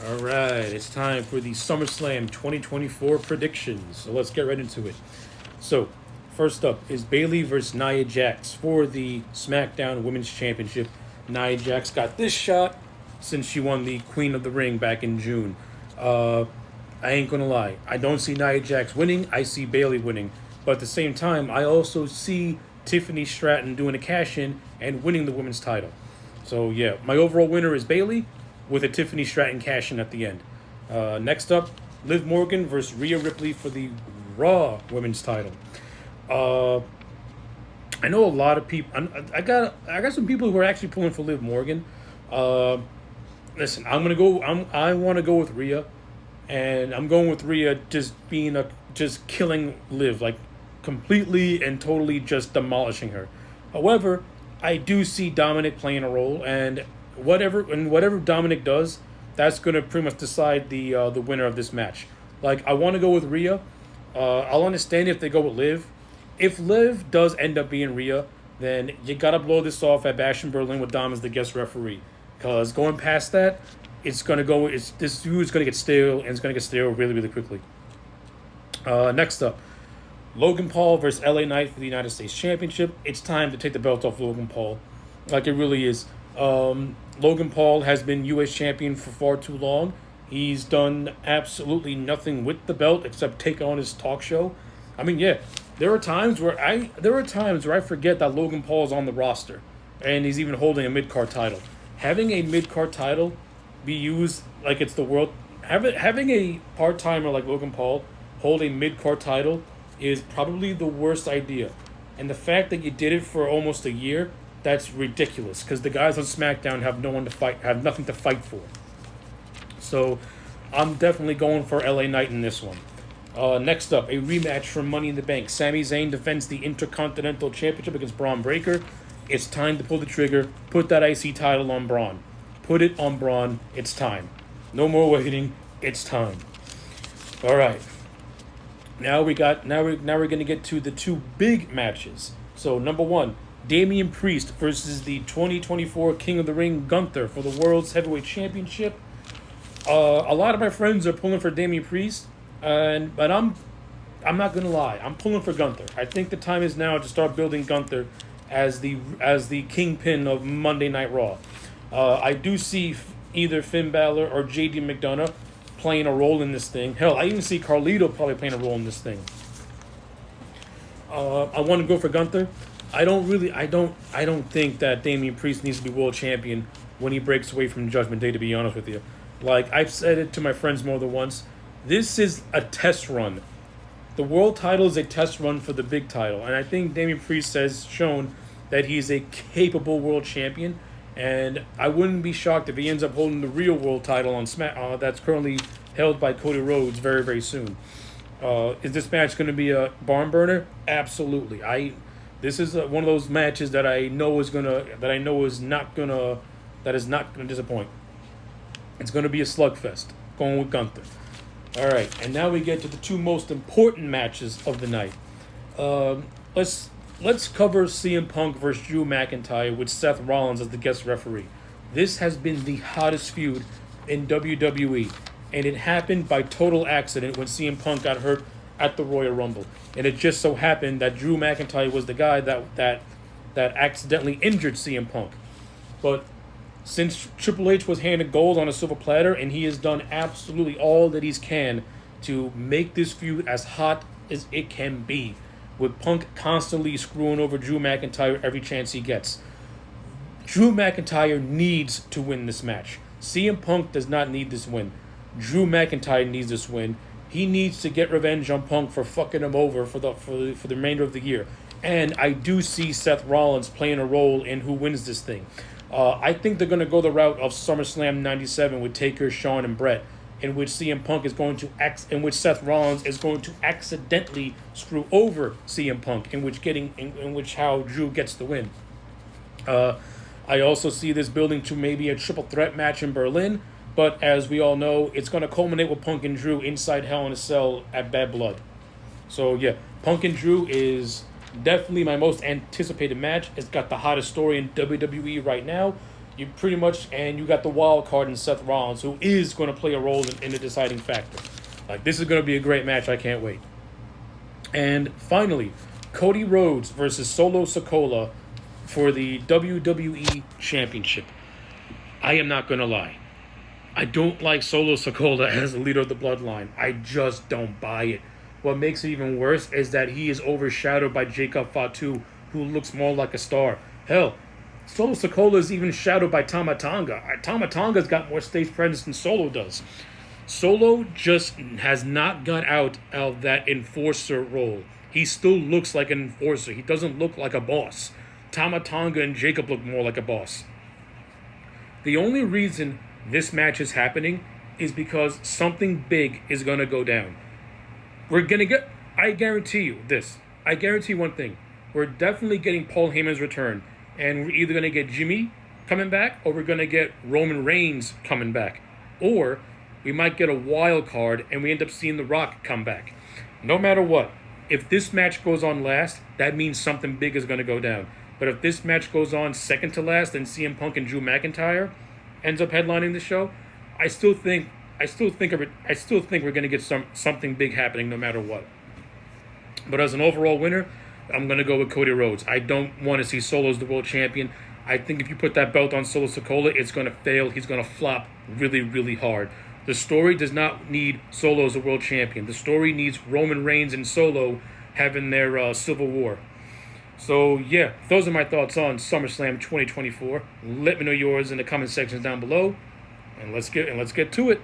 All right, it's time for the SummerSlam 2024 predictions. So let's get right into it. So, first up is Bayley versus Nia Jax for the SmackDown Women's Championship. Nia Jax got this shot since she won the Queen of the Ring back in June. Uh, I ain't gonna lie, I don't see Nia Jax winning. I see Bayley winning, but at the same time, I also see Tiffany Stratton doing a cash in and winning the women's title. So yeah, my overall winner is Bayley, with a Tiffany Stratton cash in at the end. Next up, Liv Morgan versus Rhea Ripley for the Raw Women's title. Uh, I know a lot of people. I got some people who are actually pulling for Liv Morgan. Uh, Listen, I'm gonna go. I want to go with Rhea, and I'm going with Rhea just killing Liv, like completely and totally just demolishing her. However, I do see Dominic playing a role, and whatever Dominic does, that's gonna pretty much decide the winner of this match. Like, I want to go with Rhea. I'll understand if they go with Liv. If Liv does end up being Rhea, then you gotta blow this off at Bash in Berlin with Dom as the guest referee. Cause going past that, it's gonna go. It's this dude's gonna get stale, and it's gonna get stale really, really quickly. Next up, Logan Paul versus LA Knight for the United States Championship. It's time to take the belt off Logan Paul. Like, it really is. Logan Paul has been U.S. champion for far too long. He's done absolutely nothing with the belt except take on his talk show. I mean, yeah, there are times where I forget that Logan Paul is on the roster, and he's even holding a mid card title. Having a mid card title be used like it's the world, having a part timer like Logan Paul hold a mid card title is probably the worst idea. And the fact that you did it for almost a year, that's ridiculous. Because the guys on SmackDown have no one to fight, have nothing to fight for. So, I'm definitely going for LA Knight in this one. Next up, a rematch for Money in the Bank. Sami Zayn defends the Intercontinental Championship against Braun Breaker. It's time to pull the trigger. Put that IC title on Braun. Put it on Braun. It's time. No more waiting. It's time. All right. Now we're gonna get to the two big matches. So number one, Damian Priest versus the 2024 King of the Ring Gunther for the World's Heavyweight Championship. A lot of my friends are pulling for Damian Priest, but I'm not gonna lie. I'm pulling for Gunther. I think the time is now to start building Gunther as the kingpin of Monday Night Raw. I do see either Finn Balor or JD McDonough playing a role in this thing. Hell, I even see Carlito probably playing a role in this thing. I want to go for Gunther. I don't think that Damian Priest needs to be world champion when he breaks away from Judgment Day, to be honest with you. Like, I've said it to my friends more than once. This is a test run. The world title is a test run for the big title, and I think Damian Priest has shown that he's a capable world champion, and I wouldn't be shocked if he ends up holding the real world title on that's currently held by Cody Rhodes very, very soon. Is this match going to be a barn burner? Absolutely. This is one of those matches that I know is not gonna disappoint. It's going to be a slugfest. Going with Gunther. All right, and now we get to the two most important matches of the night. Let's cover CM Punk versus Drew McIntyre with Seth Rollins as the guest referee. This has been the hottest feud in WWE, and it happened by total accident when CM Punk got hurt at the Royal Rumble. And it just so happened that Drew McIntyre was the guy that accidentally injured CM Punk. But since Triple H was handed gold on a silver platter, and he has done absolutely all that he can to make this feud as hot as it can be, with Punk constantly screwing over Drew McIntyre every chance he gets. Drew McIntyre needs to win this match. CM Punk does not need this win. Drew McIntyre needs this win. He needs to get revenge on Punk for fucking him over for the remainder of the year. And I do see Seth Rollins playing a role in who wins this thing. I think they're going to go the route of SummerSlam '97 with Taker, Shawn, and Brett, in which in which Seth Rollins is going to accidentally screw over CM Punk, in which how Drew gets the win. I also see this building to maybe a triple threat match in Berlin, but as we all know, it's going to culminate with Punk and Drew inside Hell in a Cell at Bad Blood. So yeah, Punk and Drew is definitely my most anticipated match. It's got the hottest story in WWE right now. You pretty much, and you got the wild card in Seth Rollins, who is going to play a role in the deciding factor. Like, this is going to be a great match. I can't wait. And finally, Cody Rhodes versus Solo Sikoa for the WWE Championship. I am not going to lie. I don't like Solo Sikoa as the leader of the Bloodline. I just don't buy it. What makes it even worse is that he is overshadowed by Jacob Fatu, who looks more like a star. Hell, Solo Sikoa is even shadowed by Tama Tonga. Tama Tonga's got more stage presence than Solo does. Solo just has not got out of that enforcer role. He still looks like an enforcer. He doesn't look like a boss. Tama Tonga and Jacob look more like a boss. The only reason this match is happening is because something big is going to go down. We're going to get... I guarantee you this. I guarantee one thing. We're definitely getting Paul Heyman's return. And we're either going to get Jimmy coming back, or we're going to get Roman Reigns coming back. Or we might get a wild card and we end up seeing The Rock come back. No matter what, if this match goes on last, that means something big is going to go down. But if this match goes on second to last and CM Punk and Drew McIntyre ends up headlining the show, I still think we're going to get something big happening no matter what. But as an overall winner, I'm going to go with Cody Rhodes. I don't want to see Solo as the world champion. I think if you put that belt on Solo Sikoa, it's going to fail. He's going to flop really, really hard. The story does not need Solo as a world champion. The story needs Roman Reigns and Solo having their civil war. So, yeah, those are my thoughts on SummerSlam 2024. Let me know yours in the comment sections down below. And let's get to it.